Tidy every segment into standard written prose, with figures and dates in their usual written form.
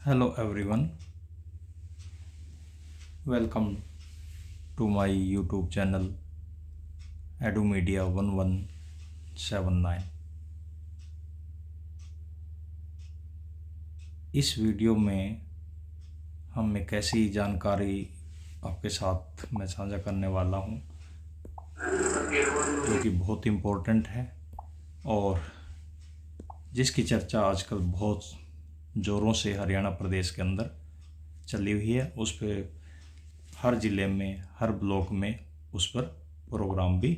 Hello everyone, welcome to my YouTube channel EduMedia 1179। इस video में हम एक ऐसी जानकारी आपके साथ मैं साझा करने वाला हूँ जो कि बहुत इम्पोर्टेंट है और जिसकी चर्चा आजकल बहुत ज़ोरों से हरियाणा प्रदेश के अंदर चली हुई है। उस पर हर ज़िले में, हर ब्लॉक में उस पर प्रोग्राम भी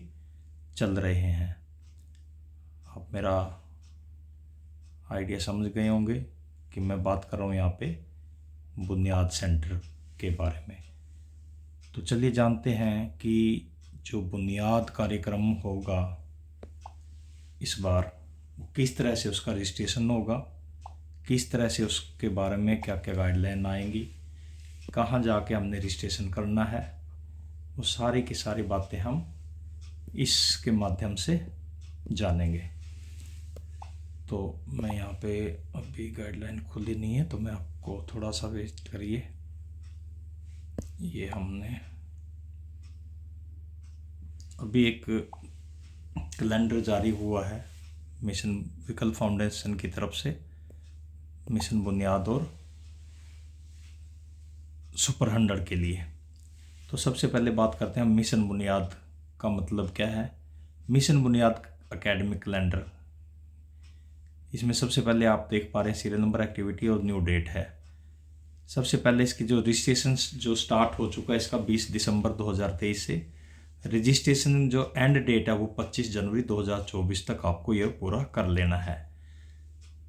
चल रहे हैं। आप मेरा आइडिया समझ गए होंगे कि मैं बात कर रहा हूँ यहाँ पे बुनियाद सेंटर के बारे में। तो चलिए जानते हैं कि जो बुनियाद कार्यक्रम होगा इस बार किस तरह से उसका रजिस्ट्रेशन होगा, किस तरह से उसके बारे में क्या क्या गाइडलाइन आएंगी, कहाँ जाके हमने रजिस्ट्रेशन करना है, वो सारी की सारी बातें हम इसके माध्यम से जानेंगे। तो मैं यहाँ पे अभी गाइडलाइन खुली नहीं है तो मैं आपको थोड़ा सा वेट करिए। ये हमने अभी एक कैलेंडर जारी हुआ है मिशन विकल्प फाउंडेशन की तरफ से, मिशन बुनियाद और सुपर 100 के लिए। तो सबसे पहले बात करते हैं मिशन बुनियाद का मतलब क्या है। मिशन बुनियाद एकेडमिक कैलेंडर, इसमें सबसे पहले आप देख पा रहे हैं सीरियल नंबर, एक्टिविटी और न्यू डेट है। सबसे पहले इसकी जो रजिस्ट्रेशन जो स्टार्ट हो चुका है इसका 20 दिसंबर 2023 से, रजिस्ट्रेशन जो एंड डेट है वो 25 जनवरी 2024 तक आपको यह पूरा कर लेना है।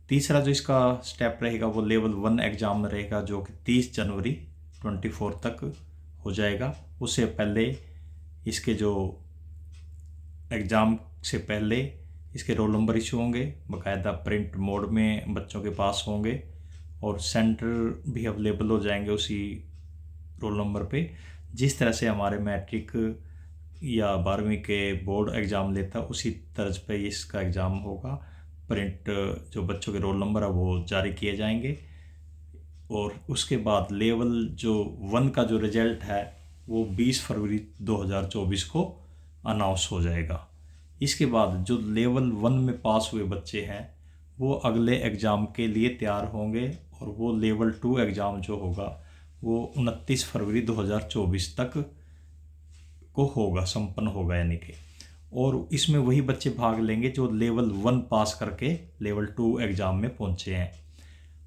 तीसरा जो इसका स्टेप रहेगा वो लेवल 1 एग्ज़ाम रहेगा जो कि 30 जनवरी 24 तक हो जाएगा। उससे पहले इसके जो एग्ज़ाम से पहले इसके रोल नंबर इशू होंगे, बाकायदा प्रिंट मोड में बच्चों के पास होंगे और सेंटर भी अवेलेबल हो जाएंगे उसी रोल नंबर पे। जिस तरह से हमारे मैट्रिक या 12वीं के बोर्ड एग्ज़ाम लेता उसी तर्ज पे इसका एग्ज़ाम होगा। प्रिंट जो बच्चों के रोल नंबर है वो जारी किए जाएंगे और उसके बाद लेवल जो 1 का जो रिजल्ट है वो 20 फरवरी 2024 को अनाउंस हो जाएगा। इसके बाद जो लेवल 1 में पास हुए बच्चे हैं वो अगले एग्ज़ाम के लिए तैयार होंगे और वो लेवल 2 एग्ज़ाम जो होगा वो 29 फरवरी 2024 तक को होगा, संपन्न होगा यानी कि। और इसमें वही बच्चे भाग लेंगे जो लेवल 1 पास करके लेवल 2 एग्ज़ाम में पहुंचे हैं।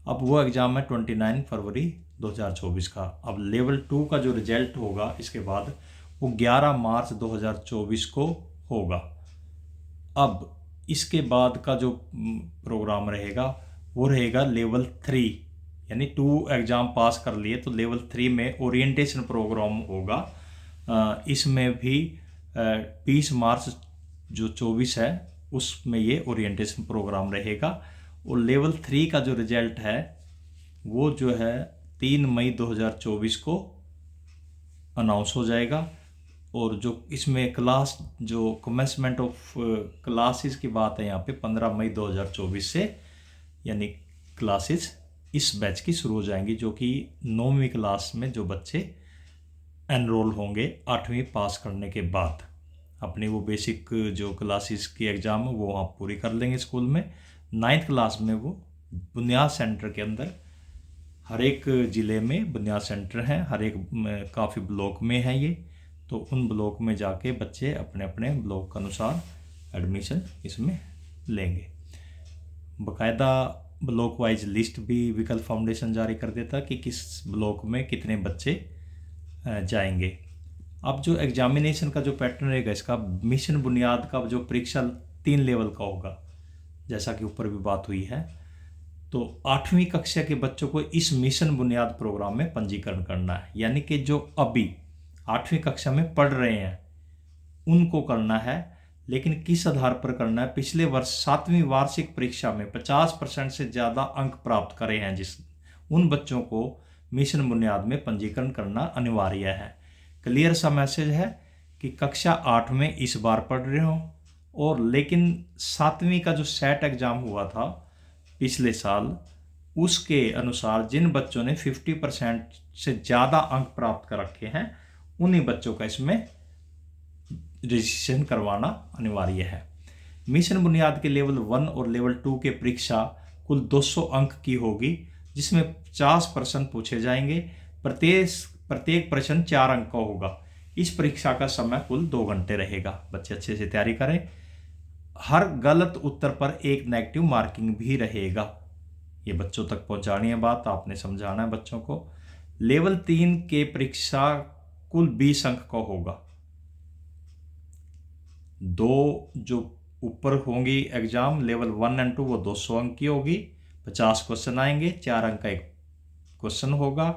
अब वो एग्ज़ाम है 29 फरवरी 2024 का। अब लेवल 2 का जो रिजल्ट होगा इसके बाद वो 11 मार्च 2024 को होगा। अब इसके बाद का जो प्रोग्राम रहेगा वो रहेगा लेवल 3, यानी 2 एग्ज़ाम पास कर लिए तो लेवल 3 में ओरिएंटेशन प्रोग्राम होगा। इसमें भी 20 मार्च जो 24 है उसमें ये ओरिएंटेशन प्रोग्राम रहेगा। और लेवल 3 का जो रिजल्ट है वो जो है 3 मई 2024 को अनाउंस हो जाएगा। और जो इसमें क्लास जो कमेंसमेंट ऑफ क्लासेस की बात है यहाँ पे 15 मई 2024 से, यानी क्लासेस इस बैच की शुरू हो जाएंगी जो कि 9वीं क्लास में जो बच्चे एनरोल होंगे 8वीं पास करने के बाद अपनी वो बेसिक जो क्लासेस की एग्ज़ाम है वो वहाँ पूरी कर लेंगे स्कूल में। 9th क्लास में वो बुनियाद सेंटर के अंदर, हर एक ज़िले में बुनियाद सेंटर हैं, हर एक काफ़ी ब्लॉक में है ये, तो उन ब्लॉक में जाके बच्चे अपने अपने ब्लॉक के अनुसार एडमिशन इसमें लेंगे। बाकायदा ब्लॉक वाइज लिस्ट भी विकल्प फाउंडेशन जारी कर देता कि किस ब्लॉक में कितने बच्चे जाएंगे। अब जो एग्जामिनेशन का जो पैटर्न रहेगा इसका, मिशन बुनियाद का जो परीक्षा 3 लेवल का होगा जैसा कि ऊपर भी बात हुई है। तो 8वीं कक्षा के बच्चों को इस मिशन बुनियाद प्रोग्राम में पंजीकरण करना है, यानी कि जो अभी 8वीं कक्षा में पढ़ रहे हैं उनको करना है। लेकिन किस आधार पर करना है, पिछले वर्ष 7वीं वार्षिक परीक्षा में 50% से ज़्यादा अंक प्राप्त करे हैं जिस उन बच्चों को मिशन बुनियाद में पंजीकरण करना अनिवार्य है। क्लियर सा मैसेज है कि कक्षा 8 में इस बार पढ़ रहे हो और लेकिन 7वीं का जो सेट एग्ज़ाम हुआ था पिछले साल उसके अनुसार जिन बच्चों ने 50% से ज़्यादा अंक प्राप्त कर रखे हैं उन्हीं बच्चों का इसमें रजिस्ट्रेशन करवाना अनिवार्य है। मिशन बुनियाद के लेवल 1 और लेवल 2 के परीक्षा कुल 200 अंक की होगी, जिसमें 50 प्रश्न पूछे जाएंगे। प्रत्येक प्रश्न 4 अंक का होगा। इस परीक्षा का समय कुल 2 घंटे रहेगा। बच्चे अच्छे से तैयारी करें। हर गलत उत्तर पर एक नेगेटिव मार्किंग भी रहेगा। ये बच्चों तक पहुंचानी है बात, आपने समझाना है बच्चों को। लेवल 3 के परीक्षा कुल 20 अंक का होगा। 2 जो ऊपर होंगी एग्जाम लेवल 1 एंड 2 वो 200 अंक की होगी। 50 क्वेश्चन आएंगे, 4 अंक का एक क्वेश्चन होगा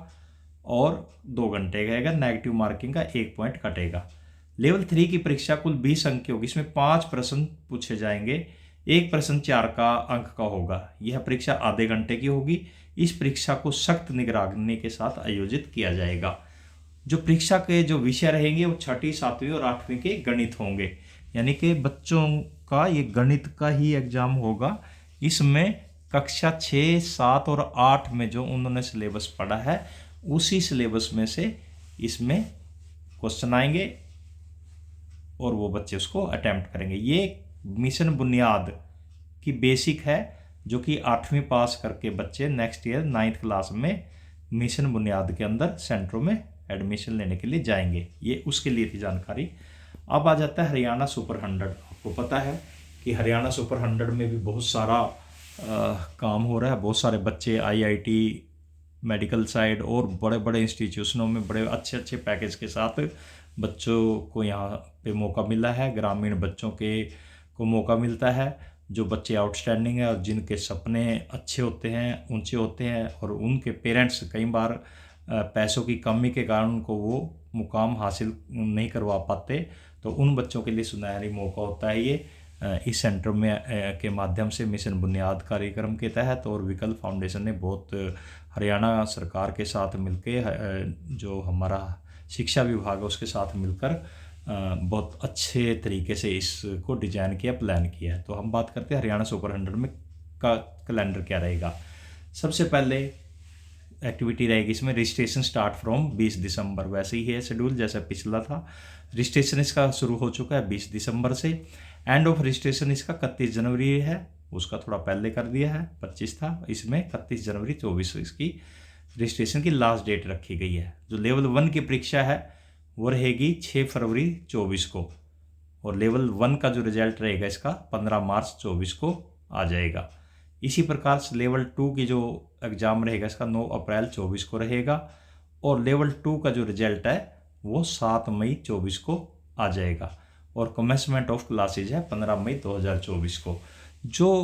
और 2 घंटे रहेगा। नेगेटिव मार्किंग का 1 पॉइंट कटेगा। लेवल 3 की परीक्षा कुल 20 अंक की होगी। इसमें 5 प्रश्न पूछे जाएंगे। एक प्रश्न 4 का अंक का होगा। यह परीक्षा आधे घंटे की होगी। इस परीक्षा को सख्त निगरानी के साथ आयोजित किया जाएगा। जो परीक्षा के जो विषय रहेंगे वो 6वीं, 7वीं और 8वीं के गणित होंगे। यानी कि बच्चों का ये गणित का ही एग्जाम होगा। इसमें कक्षा 6, 7 और 8 में जो उन्होंने सिलेबस पढ़ा है उसी सिलेबस में से इसमें क्वेश्चन आएंगे और वो बच्चे उसको अटेम्प्ट करेंगे। ये मिशन बुनियाद की बेसिक है जो कि 8वीं पास करके बच्चे नेक्स्ट ईयर 9th क्लास में मिशन बुनियाद के अंदर सेंटरों में एडमिशन लेने के लिए जाएंगे। ये उसके लिए थी जानकारी। अब आ जाता है हरियाणा सुपर 100। आपको पता है कि हरियाणा सुपर 100 में भी बहुत सारा काम हो रहा है। बहुत सारे बच्चे IIT, मेडिकल साइड और बड़े बड़े इंस्टीट्यूशनों में बड़े अच्छे अच्छे पैकेज के साथ बच्चों को यहाँ पे मौका मिला है। ग्रामीण बच्चों को मौका मिलता है। जो बच्चे आउटस्टैंडिंग है और जिनके सपने अच्छे होते हैं, ऊंचे होते हैं और उनके पेरेंट्स कई बार पैसों की कमी के कारण उनको वो मुकाम हासिल नहीं करवा पाते, तो उन बच्चों के लिए सुनहरी मौका होता है ये इस सेंटर में के माध्यम से मिशन बुनियाद कार्यक्रम के तहत। और विकल्प फाउंडेशन ने बहुत हरियाणा सरकार के साथ मिलकर, जो हमारा शिक्षा विभाग है उसके साथ मिलकर बहुत अच्छे तरीके से इसको डिजाइन किया, प्लान किया है। तो हम बात करते हैं हरियाणा सुपर 100 में का कैलेंडर क्या रहेगा। सबसे पहले एक्टिविटी रहेगी इसमें रजिस्ट्रेशन स्टार्ट फ्रॉम 20 दिसंबर। वैसे ही है शेड्यूल जैसा पिछला था। रजिस्ट्रेशन इसका शुरू हो चुका है 20 दिसंबर से। एंड ऑफ रजिस्ट्रेशन इसका 31 जनवरी है, उसका थोड़ा पहले कर दिया है, 25 था, इसमें 31 जनवरी 24 इसकी रजिस्ट्रेशन की लास्ट डेट रखी गई है। जो लेवल 1 की परीक्षा है वो रहेगी 6 फरवरी 24 को और लेवल 1 का जो रिजल्ट रहेगा इसका 15 मार्च 24 को आ जाएगा। इसी प्रकार से लेवल 2 की जो एग्ज़ाम रहेगा इसका 9 अप्रैल 24 को रहेगा और लेवल 2 का जो रिजल्ट है वो 7 मई 24 को आ जाएगा और कमेंसमेंट ऑफ क्लासेज है 15 मई 2024 को। जो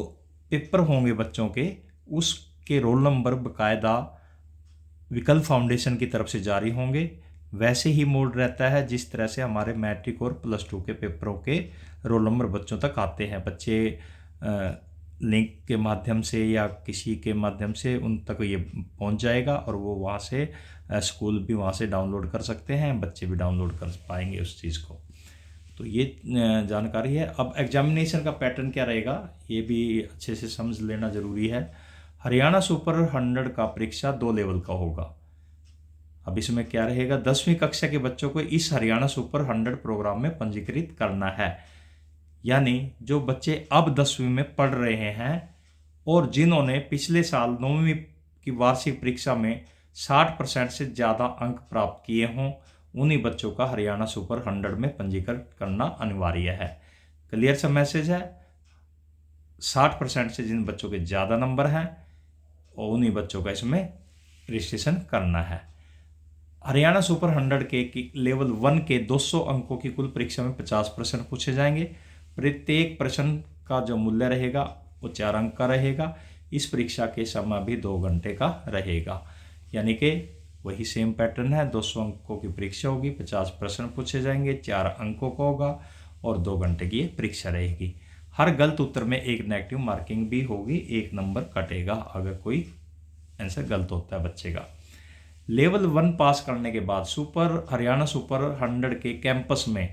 पेपर होंगे बच्चों के उसके रोल नंबर बाकायदा विकल्प फाउंडेशन की तरफ से जारी होंगे। वैसे ही मोड रहता है जिस तरह से हमारे मैट्रिक और +2 के पेपरों के रोल नंबर बच्चों तक आते हैं। बच्चे लिंक के माध्यम से या किसी के माध्यम से उन तक ये पहुंच जाएगा और वो वहाँ से स्कूल भी वहाँ से डाउनलोड कर सकते हैं, बच्चे भी डाउनलोड कर पाएंगे उस चीज़ को। तो ये जानकारी है। अब एग्जामिनेशन का पैटर्न क्या रहेगा ये भी अच्छे से समझ लेना ज़रूरी है। हरियाणा सुपर 100 का परीक्षा 2 लेवल का होगा। अब इसमें क्या रहेगा, 10वीं कक्षा के बच्चों को इस हरियाणा सुपर 100 प्रोग्राम में पंजीकृत करना है। यानी जो बच्चे अब 10वीं में पढ़ रहे हैं और जिन्होंने पिछले साल 9वीं की वार्षिक परीक्षा में 60% से ज़्यादा अंक प्राप्त किए हों, उन्हीं बच्चों का हरियाणा सुपर 100 में पंजीकरण करना अनिवार्य है। क्लियर सा मैसेज है। 60% से जिन बच्चों के ज़्यादा नंबर हैं और उन्हीं बच्चों का इसमें रजिस्ट्रेशन करना है। हरियाणा सुपर 100 के लेवल 1 के 200 अंकों की कुल परीक्षा में 50 प्रश्न पूछे जाएंगे। प्रत्येक प्रश्न का जो मूल्य रहेगा वो 4 अंक का रहेगा। इस परीक्षा के समय भी 2 घंटे का रहेगा। यानी कि वही सेम पैटर्न है। 200 अंकों की परीक्षा होगी, 50 प्रश्न पूछे जाएंगे, 4 अंकों का होगा और 2 घंटे की परीक्षा रहेगी। हर गलत उत्तर में एक नेगेटिव मार्किंग भी होगी, 1 नंबर कटेगा अगर कोई आंसर गलत होता है बच्चे का। लेवल 1 पास करने के बाद हरियाणा सुपर 100 के कैंपस में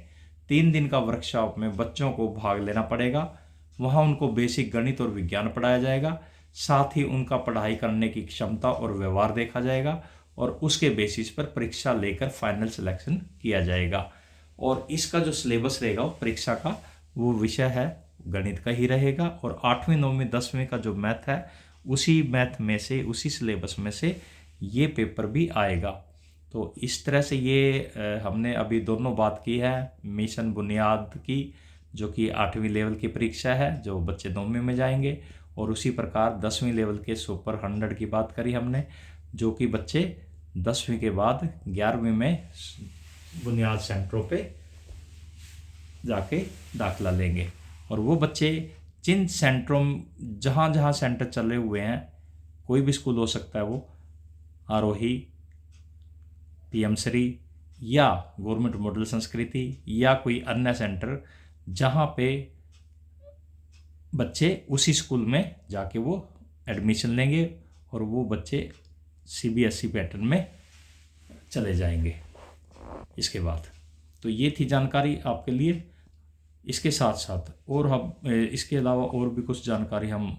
3 दिन का वर्कशॉप में बच्चों को भाग लेना पड़ेगा। वहाँ उनको बेसिक गणित और विज्ञान पढ़ाया जाएगा। साथ ही उनका पढ़ाई करने की क्षमता और व्यवहार देखा जाएगा और उसके बेसिस पर परीक्षा लेकर फाइनल सिलेक्शन किया जाएगा। और इसका जो सिलेबस रहेगा वो परीक्षा का वो विषय है गणित का ही रहेगा और 8वीं 9वीं 10वीं का जो मैथ है उसी मैथ में से, उसी सिलेबस में से ये पेपर भी आएगा। तो इस तरह से ये हमने अभी दोनों बात की है मिशन बुनियाद की, जो कि 8वीं लेवल की परीक्षा है जो बच्चे 9वीं में जाएंगे, और उसी प्रकार 10वीं लेवल के सुपर 100 की बात करी हमने, जो कि बच्चे 10वीं के बाद 11वीं में बुनियाद सेंटरों पे जाके दाखिला लेंगे। और वो बच्चे जिन सेंटरों, जहाँ जहाँ सेंटर चले हुए हैं, कोई भी स्कूल हो सकता है, वो आरोही, पीएम श्री या गवर्नमेंट मॉडल संस्कृति या कोई अन्य सेंटर, जहाँ पे बच्चे उसी स्कूल में जाके वो एडमिशन लेंगे और वो बच्चे सीबीएसई पैटर्न में चले जाएंगे इसके बाद। तो ये थी जानकारी आपके लिए। इसके साथ साथ और हम इसके अलावा और भी कुछ जानकारी हम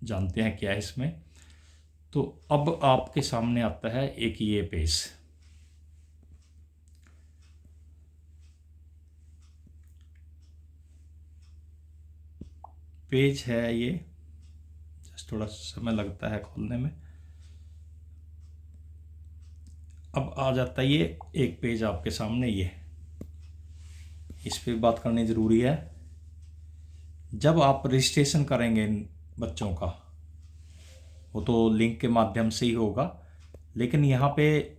जानते हैं क्या है इसमें। तो अब आपके सामने आता है एक ये पेज है, ये जस्ट थोड़ा समय लगता है खोलने में। अब आ जाता है ये एक पेज आपके सामने, ये इस पे बात करनी ज़रूरी है। जब आप रजिस्ट्रेशन करेंगे इन बच्चों का, वो तो लिंक के माध्यम से ही होगा, लेकिन यहाँ पे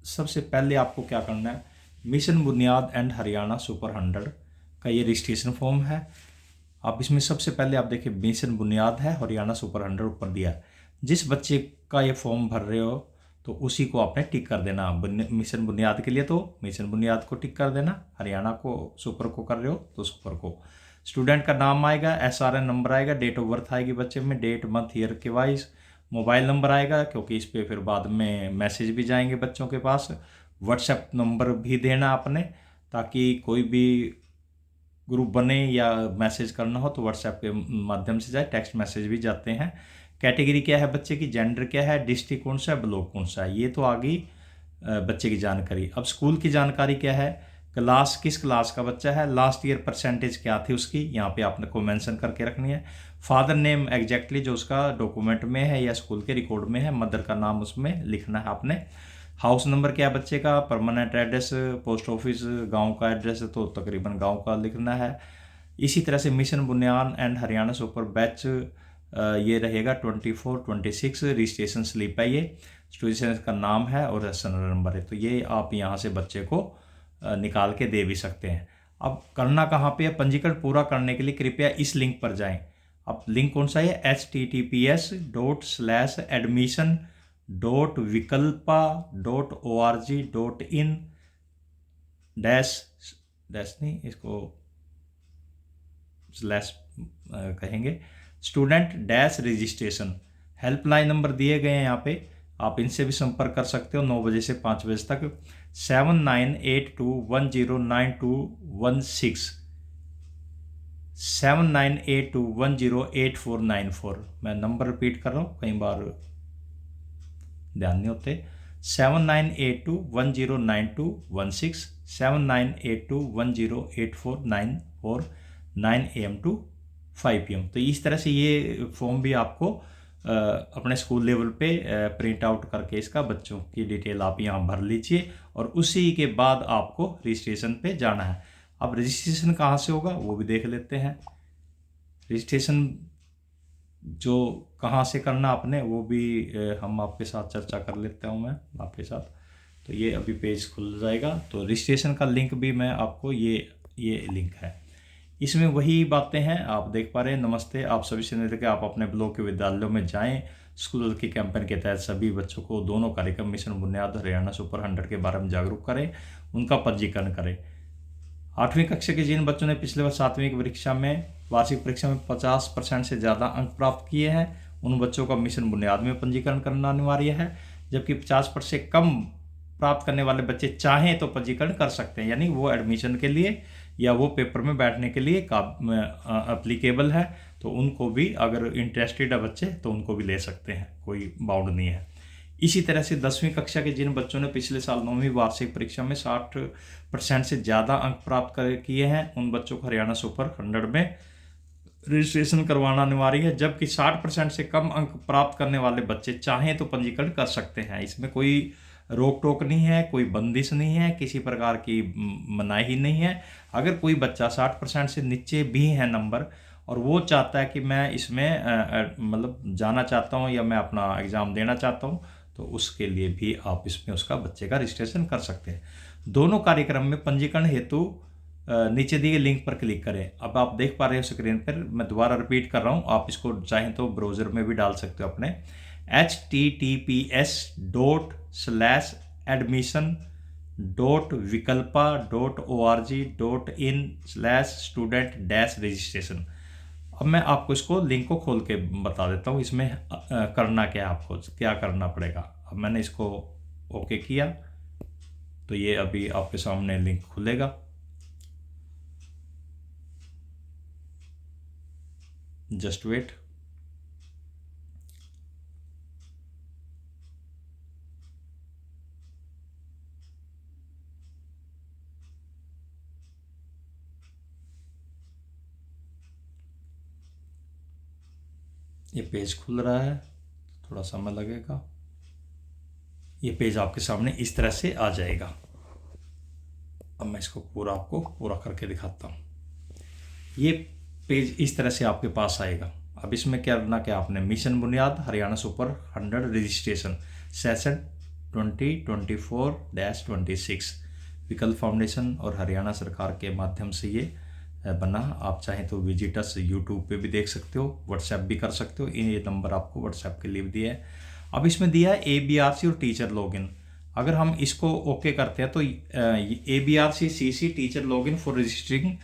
सबसे पहले आपको क्या करना है, मिशन बुनियाद एंड हरियाणा सुपर 100 का ये रजिस्ट्रेशन फॉर्म है। आप इसमें सबसे पहले आप देखिए मिशन बुनियाद है, हरियाणा सुपर 100 ऊपर दिया है। जिस बच्चे का ये फॉर्म भर रहे हो तो उसी को आपने टिक कर देना। मिशन बुनियाद के लिए तो मिशन बुनियाद को टिक कर देना, हरियाणा को सुपर को कर रहे हो तो सुपर को। स्टूडेंट का नाम आएगा, SRN नंबर आएगा, डेट ऑफ बर्थ आएगी बच्चे में, डेट मंथ ईयर के वाइज, मोबाइल नंबर आएगा, क्योंकि इस पर फिर बाद में मैसेज भी जाएंगे बच्चों के पास। व्हाट्सएप नंबर भी देना आपने, ताकि कोई भी ग्रुप बने या मैसेज करना हो तो व्हाट्सएप के माध्यम से जाए, टेक्स्ट मैसेज भी जाते हैं। कैटेगरी क्या है बच्चे की, जेंडर क्या है, डिस्ट्रिक्ट कौन सा है, ब्लॉक कौन सा है, ये तो आ गई बच्चे की जानकारी। अब स्कूल की जानकारी क्या है, क्लास किस क्लास का बच्चा है, लास्ट ईयर परसेंटेज क्या थी उसकी, यहाँ पे आपने को मेंशन करके रखनी है। फादर नेम एग्जैक्टली जो उसका डॉक्यूमेंट में है या स्कूल के रिकॉर्ड में है, मदर का नाम उसमें लिखना है आपने। हाउस नंबर क्या है बच्चे का, परमानेंट एड्रेस, पोस्ट ऑफिस गांव का एड्रेस है तो तकरीबन गांव का लिखना है। इसी तरह से मिशन बुनियाद एंड हरियाणा सुपर बैच ये रहेगा 24-26 रजिस्ट्रेशन स्लिप है, ये स्टूडेंट का नाम है और SNR नंबर है। तो ये आप यहाँ से बच्चे को निकाल के दे भी सकते हैं। अब करना कहाँ पे है, पंजीकरण पूरा करने के लिए कृपया इस लिंक पर जाएं। अब लिंक कौन सा है, https://admission.vikalpa.org.in डैश नहीं, इसको स्लैश कहेंगे, student dash registration. Helpline number दिए गए हैं यहाँ पे, आप इनसे भी संपर्क कर सकते हो 9 बजे से 5 बजे तक, 7982109216, 7982108494। मैं नंबर रिपीट कर रहा हूँ, कई बार ध्यान नहीं होते। 7982109216, 7982108494, 9 AM to 5 PM। तो इस तरह से ये फॉर्म भी आपको अपने स्कूल लेवल पे प्रिंट आउट करके इसका बच्चों की डिटेल आप यहाँ भर लीजिए और उसी के बाद आपको रजिस्ट्रेशन पे जाना है। अब रजिस्ट्रेशन कहाँ से होगा वो भी देख लेते हैं। रजिस्ट्रेशन जो कहाँ से करना आपने वो भी हम आपके साथ चर्चा कर लेता हूँ मैं आपके साथ। तो ये अभी पेज खुल जाएगा, तो रजिस्ट्रेशन का लिंक भी मैं आपको ये लिंक है, इसमें वही बातें हैं आप देख पा रहे हैं। नमस्ते, आप सभी से निवेदन है कि आप अपने ब्लॉक के विद्यालयों में जाएं, स्कूल की कैंपेन के तहत सभी बच्चों को दोनों कार्यक्रम मिशन बुनियाद हरियाणा सुपर 100 के बारे में जागरूक करें, उनका पंजीकरण करें। 8वीं कक्षा के जिन बच्चों ने पिछले वर्ष 7वीं की परीक्षा में वार्षिक परीक्षा में 50% से ज़्यादा अंक प्राप्त किए हैं, उन बच्चों का मिशन बुनियाद में पंजीकरण करना अनिवार्य है। जबकि 50% से कम प्राप्त करने वाले बच्चे चाहें तो पंजीकरण कर सकते हैं, यानी वो एडमिशन के लिए या वो पेपर में बैठने के लिए अप्लीकेबल है, तो उनको भी अगर इंटरेस्टेड है बच्चे तो उनको भी ले सकते हैं, कोई बाउंड नहीं है। इसी तरह से 10वीं कक्षा के जिन बच्चों ने पिछले साल 9वीं वार्षिक परीक्षा में 60% से ज़्यादा अंक प्राप्त किए हैं, उन बच्चों को हरियाणा सुपर 100 में रजिस्ट्रेशन करवाना अनिवार्य है। जबकि 60% से कम अंक प्राप्त करने वाले बच्चे चाहें तो पंजीकरण कर सकते हैं। इसमें कोई रोक टोक नहीं है, कोई बंदिश नहीं है, किसी प्रकार की मनाही ही नहीं है। अगर कोई बच्चा 60% से नीचे भी है नंबर और वो चाहता है कि मैं इसमें मतलब जाना चाहता हूँ या मैं अपना एग्ज़ाम देना चाहता हूँ, तो उसके लिए भी आप इसमें उसका बच्चे का रजिस्ट्रेशन कर सकते हैं। दोनों कार्यक्रम में पंजीकरण हेतु नीचे दिए लिंक पर क्लिक करें। अब आप देख पा रहे हो स्क्रीन पर, मैं दोबारा रिपीट कर रहा हूँ, आप इसको चाहें तो ब्राउज़र में भी डाल सकते हो अपने https://admission.vikalpa.org.in/student-registration। अब मैं आपको इसको लिंक को खोल के बता देता हूँ, इसमें करना क्या है, आपको क्या करना पड़ेगा। अब मैंने इसको ओके किया तो ये अभी आपके सामने लिंक खुलेगा। Just wait. ये पेज खुल रहा है, थोड़ा समय लगेगा। ये पेज आपके सामने इस तरह से आ जाएगा। अब मैं इसको आपको पूरा करके दिखाता हूँ। ये पेज इस तरह से आपके पास आएगा। अब इसमें क्या करना, क्या आपने मिशन बुनियाद हरियाणा सुपर 100 रजिस्ट्रेशन सेशन 2024-26 विकल्प फाउंडेशन और हरियाणा सरकार के माध्यम से ये बना। आप चाहें तो विजिटर्स यूट्यूब पे भी देख सकते हो, व्हाट्सएप भी कर सकते हो। ये नंबर आपको व्हाट्सएप के लिए भी दिया है। अब इसमें दिया है ABRC और टीचर लॉगिन। अगर हम इसको ओके करते हैं तो ABRC CC teacher login for registering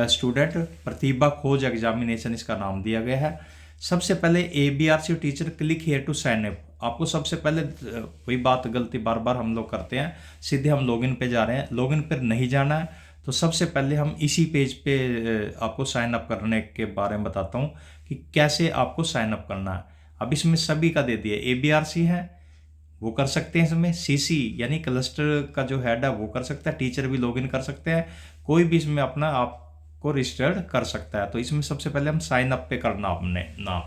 student Pratibha Khoj examination इसका नाम दिया गया है। सबसे पहले ABRC teacher click here to sign up. आपको सबसे पहले वही बात गलती बार बार हम लोग करते हैं, सीधे हम लॉगिन पे जा रहे हैं। लॉगिन पर नहीं जाना है, तो सबसे पहले हम इसी पेज पे आपको साइन अप करने के बारे में बताता हूँ कि कैसे आपको साइन अप करना है। अब इसमें सभी का दे दिया, ABRC है वो कर सकते हैं, इसमें CC यानी क्लस्टर का जो हेड है वो कर सकता है, टीचर भी लॉगिन कर सकते हैं, कोई भी इसमें अपना आपको रजिस्टर्ड कर सकता है। तो इसमें सबसे पहले हम साइन अप पे करना अपने नाम।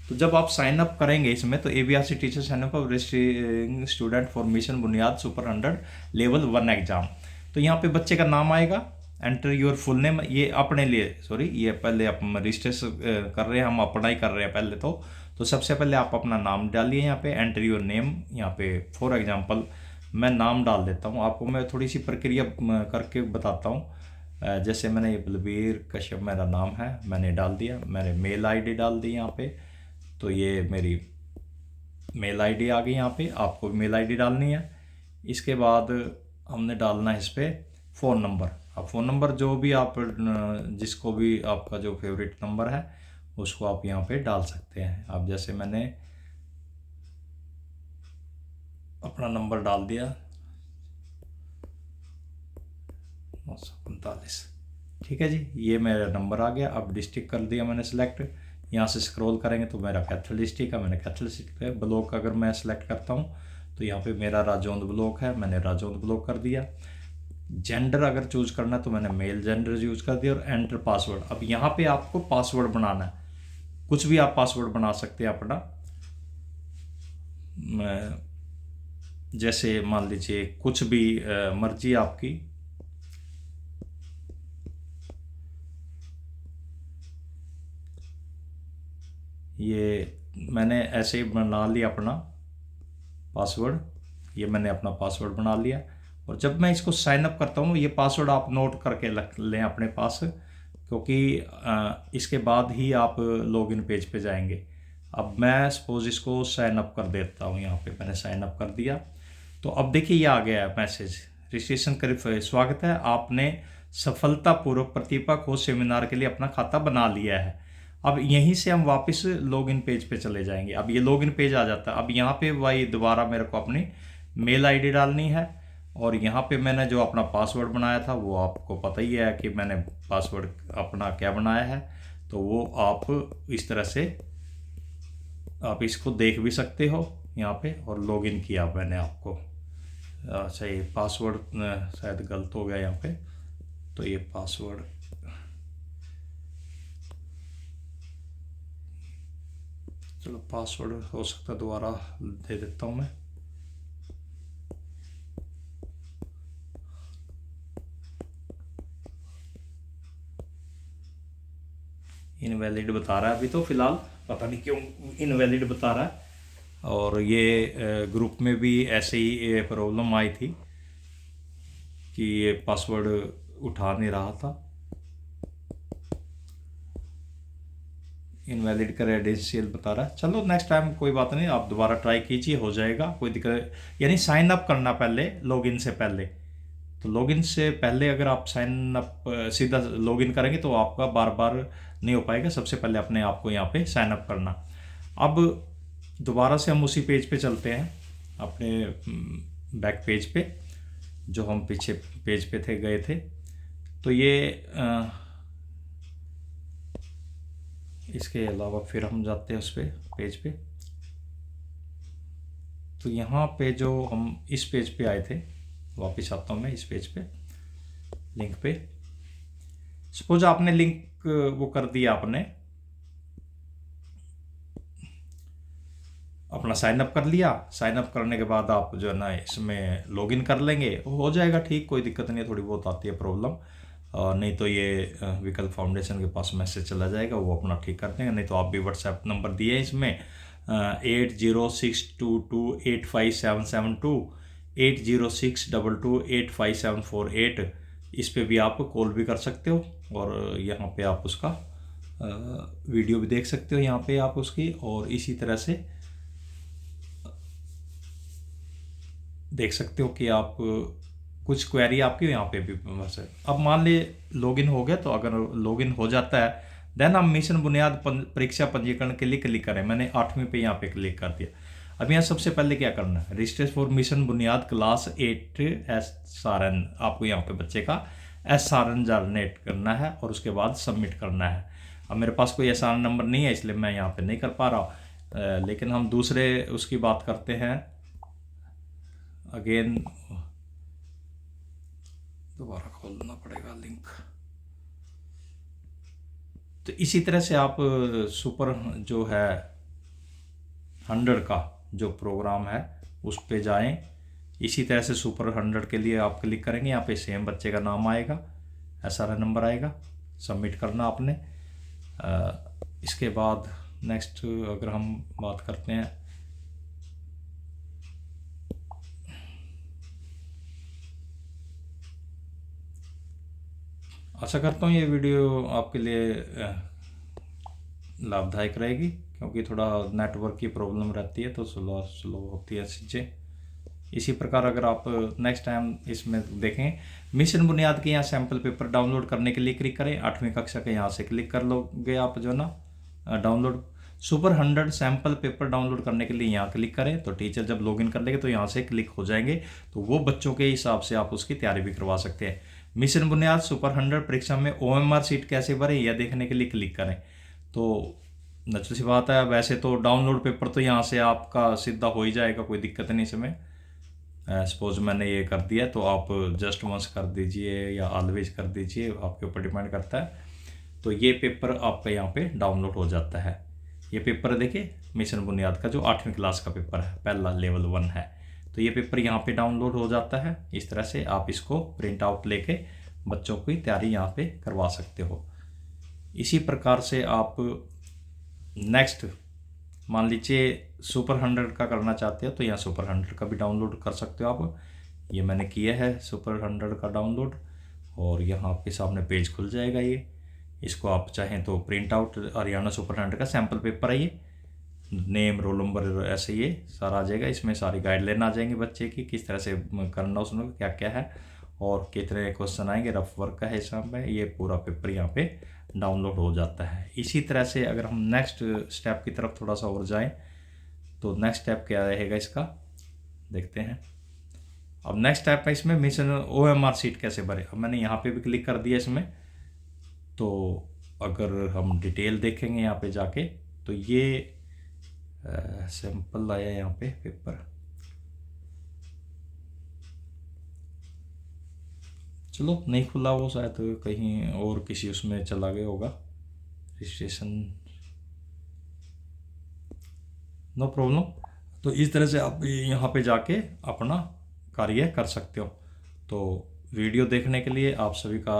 तो जब आप साइन अप करेंगे इसमें, तो ABRC teacher sign up registering student for mission Buniyaad super 100 level 1 exam. तो यहाँ पे बच्चे का नाम आएगा, एंटर योर फुल नेम। ये अपने लिए ये पहले आप रजिस्ट्रेशन कर रहे हैं, हम अपना ही कर रहे हैं पहले तो सबसे पहले आप अपना नाम डालिए यहाँ पे, एंटर योर नेम। यहाँ पे फॉर एग्जांपल मैं नाम डाल देता हूँ, आपको मैं थोड़ी सी प्रक्रिया करके बताता हूँ। जैसे मैंने ये बलबीर कश्यप मेरा नाम है, मैंने डाल दिया, मैंने मेल ID डाल दी यहाँ पे, तो ये मेरी मेल ID आ गई। यहाँ पे आपको मेल ID डालनी है। इसके बाद हमने डालना है इस पर फ़ोन नंबर। अब फ़ोन नंबर जो भी आप जिसको भी आपका जो फेवरेट नंबर है उसको आप यहाँ पे डाल सकते हैं। अब जैसे मैंने अपना नंबर डाल दिया 945, ठीक है जी, ये मेरा नंबर आ गया। अब डिस्ट्रिक्ट कर दिया मैंने सिलेक्ट। यहाँ से स्क्रॉल करेंगे तो मेरा कैथल डिस्ट्रिक्ट है, मैंने कैथल डिस्ट्रिक्ट है। ब्लॉक अगर मैं सेलेक्ट करता हूँ तो यहाँ पे मेरा राजौंद ब्लॉक है, मैंने राजौंद ब्लॉक कर दिया। जेंडर अगर चूज करना तो मैंने मेल जेंडर यूज कर दिया और एंटर पासवर्ड। अब यहाँ पे आपको पासवर्ड बनाना है, कुछ भी आप पासवर्ड बना सकते हैं अपना। जैसे मान लीजिए कुछ भी मर्जी आपकी। ये मैंने ऐसे ही बना लिया अपना पासवर्ड, ये मैंने अपना पासवर्ड बना लिया। और जब मैं इसको साइन अप करता हूँ, ये पासवर्ड आप नोट करके रख लें अपने पास, क्योंकि इसके बाद ही आप लॉगिन पेज पे जाएंगे। अब मैं सपोज इसको साइन अप कर देता हूँ, यहाँ पे मैंने साइन अप कर दिया। तो अब देखिए ये आ गया है मैसेज, रजिस्ट्रेशन कर स्वागत है, आपने सफलतापूर्वक प्रतिभा खोज सेमिनार के लिए अपना खाता बना लिया है। अब यहीं से हम वापस लॉगिन पेज पे चले जाएंगे। अब ये लॉगिन पेज आ जाता है। अब यहाँ पे वही दोबारा मेरे को अपनी मेल ID डालनी है और यहाँ पे मैंने जो अपना पासवर्ड बनाया था वो आपको पता ही है कि मैंने पासवर्ड अपना क्या बनाया है, तो वो आप इस तरह से आप इसको देख भी सकते हो यहाँ पे। और लॉगिन किया मैंने आपको, अच्छा ये पासवर्ड शायद गलत हो गया यहाँ पे, तो ये पासवर्ड चलो पासवर्ड हो सकता है दोबारा दे देता हूँ मैं। इनवैलिड बता रहा है अभी तो फ़िलहाल, पता नहीं क्यों इनवैलिड बता रहा है। और ये ग्रुप में भी ऐसे ही प्रॉब्लम आई थी कि ये पासवर्ड उठा नहीं रहा था, इनवैलिड क्रेडेंशियल बता रहा है। चलो नेक्स्ट टाइम कोई बात नहीं, आप दोबारा ट्राई कीजिए, हो जाएगा, कोई दिक्कत। यानी साइन अप करना पहले लॉगिन से पहले, तो लॉगिन से पहले अगर आप साइन अप सीधा लॉगिन करेंगे तो आपका बार बार नहीं हो पाएगा। सबसे पहले अपने आप को यहाँ पे साइन अप करना। अब दोबारा से हम उसी पेज पे चलते हैं, अपने बैक पेज पे, जो हम पीछे पेज पे थे गए थे। तो ये इसके अलावा फिर हम जाते हैं उस पे पेज पे। तो यहाँ पे जो हम इस पेज पे आए थे, वापस आता हूँ मैं इस पेज पे, लिंक पे। सपोज आपने लिंक वो कर दिया, आपने अपना साइन अप कर लिया। साइन अप करने के बाद आप जो है ना इसमें लॉगिन कर लेंगे, हो जाएगा ठीक, कोई दिक्कत नहीं है। थोड़ी बहुत आती है प्रॉब्लम, नहीं तो ये विकल्प फाउंडेशन के पास मैसेज चला जाएगा, वो अपना ठीक कर देंगे। नहीं तो आप भी व्हाट्सएप नंबर दिए हैं इसमें 8062285772 8062285748, इस पे भी आप कॉल भी कर सकते हो। और यहाँ पे आप उसका वीडियो भी देख सकते हो यहाँ पे आप उसकी, और इसी तरह से देख सकते हो कि आप कुछ क्वेरी आपकी यहाँ पे भी बस है। अब मान ली लॉगिन हो गया, तो अगर लॉगिन हो जाता है देन हम मिशन बुनियाद परीक्षा पंजीकरण के लिए क्लिक करें। मैंने 8वीं पे यहाँ पे क्लिक कर दिया। अब यहाँ सबसे पहले क्या करना है, रजिस्टर फॉर मिशन बुनियाद क्लास 8 SRN, आपको यहाँ पे बच्चे का SRN जनरेट करना है और उसके बाद सबमिट करना है। अब मेरे पास कोई SRN नंबर नहीं है, इसलिए मैं यहाँ पे नहीं कर पा रहा, लेकिन हम दूसरे उसकी बात करते हैं। अगेन दोबारा खोलना पड़ेगा लिंक। तो इसी तरह से आप सुपर जो है 100 का जो प्रोग्राम है उस पे जाएं। इसी तरह से सुपर 100 के लिए आप क्लिक करेंगे, यहाँ पे सेम बच्चे का नाम आएगा, SRN नंबर आएगा, सबमिट करना आपने। इसके बाद नेक्स्ट अगर हम बात करते हैं, आशा करता हूँ ये वीडियो आपके लिए लाभदायक रहेगी, क्योंकि थोड़ा नेटवर्क की प्रॉब्लम रहती है तो स्लो होती है चीज़ें। इसी प्रकार अगर आप नेक्स्ट टाइम इसमें देखें, मिशन बुनियाद के यहाँ सैम्पल पेपर डाउनलोड करने के लिए क्लिक करें। 8वीं कक्षा के यहाँ से क्लिक कर लोगे आप जो ना download super 100 sample paper download करने के लिए यहाँ क्लिक करें। तो टीचर जब लॉगिन कर लेंगे तो यहाँ से क्लिक हो जाएंगे, तो वो बच्चों के हिसाब से आप उसकी तैयारी भी करवा सकते हैं। मिशन बुनियाद सुपर 100 परीक्षा में OMR सीट कैसे भरें यह देखने के लिए क्लिक करें। तो नेचुरल सी बात है, वैसे तो डाउनलोड पेपर तो यहाँ से आपका सीधा हो ही जाएगा, कोई दिक्कत नहीं इसमें। सपोज मैंने ये कर दिया तो आप जस्ट वंस कर दीजिए या ऑलवेज कर दीजिए, आपके ऊपर डिपेंड करता है। तो ये पेपर आपका यहाँ पे डाउनलोड हो जाता है। ये पेपर देखिए मिशन बुनियाद का जो 8वीं क्लास का पेपर है, पहला लेवल 1 है, तो ये पेपर यहाँ पे डाउनलोड हो जाता है। इस तरह से आप इसको प्रिंट आउट लेके बच्चों की तैयारी यहाँ पे करवा सकते हो। इसी प्रकार से आप नेक्स्ट मान लीजिए सुपर 100 का करना चाहते हो तो यहाँ सुपर 100 का भी डाउनलोड कर सकते हो आप। ये मैंने किया है सुपर 100 का डाउनलोड, और यहाँ आपके सामने पेज खुल जाएगा। ये इसको आप चाहें तो प्रिंट आउट, हरियाणा सुपर 100 का सैम्पल पेपर है, ये नेम रोल नंबर ऐसे ये सारा आ जाएगा। इसमें सारी गाइडलाइन आ जाएंगी बच्चे की, किस तरह से करना, उसमें क्या क्या है और कितने क्वेश्चन आएंगे, रफ वर्क का हिसाब में ये पूरा पेपर यहाँ पे डाउनलोड हो जाता है। इसी तरह से अगर हम नेक्स्ट स्टेप की तरफ थोड़ा सा और जाएं तो नेक्स्ट स्टेप क्या रहेगा इसका देखते हैं। अब नेक्स्ट स्टेप है इसमें मिशन OMR शीट कैसे भरें। अब मैंने यहाँ पे भी क्लिक कर दिया इसमें। तो अगर हम डिटेल देखेंगे यहाँ पे जाके तो ये सैंपल आया यहाँ पे पेपर। चलो नहीं खुला वो, शायद कहीं और किसी उसमें चला गया होगा, रजिस्ट्रेशन, नो प्रॉब्लम। तो इस तरह से आप यहाँ पे जाके अपना कार्य कर सकते हो। तो वीडियो देखने के लिए आप सभी का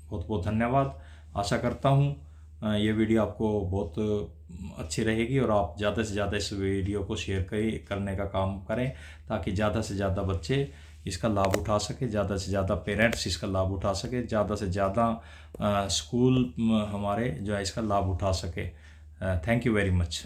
बहुत बहुत धन्यवाद। आशा करता हूँ ये वीडियो आपको बहुत अच्छी रहेगी और आप ज़्यादा से ज़्यादा इस वीडियो को शेयर करने का काम करें, ताकि ज़्यादा से ज़्यादा बच्चे इसका लाभ उठा सके, ज़्यादा से ज़्यादा पेरेंट्स इसका लाभ उठा सके, ज़्यादा से ज़्यादा स्कूल हमारे जो है इसका लाभ उठा सके। Thank you very much.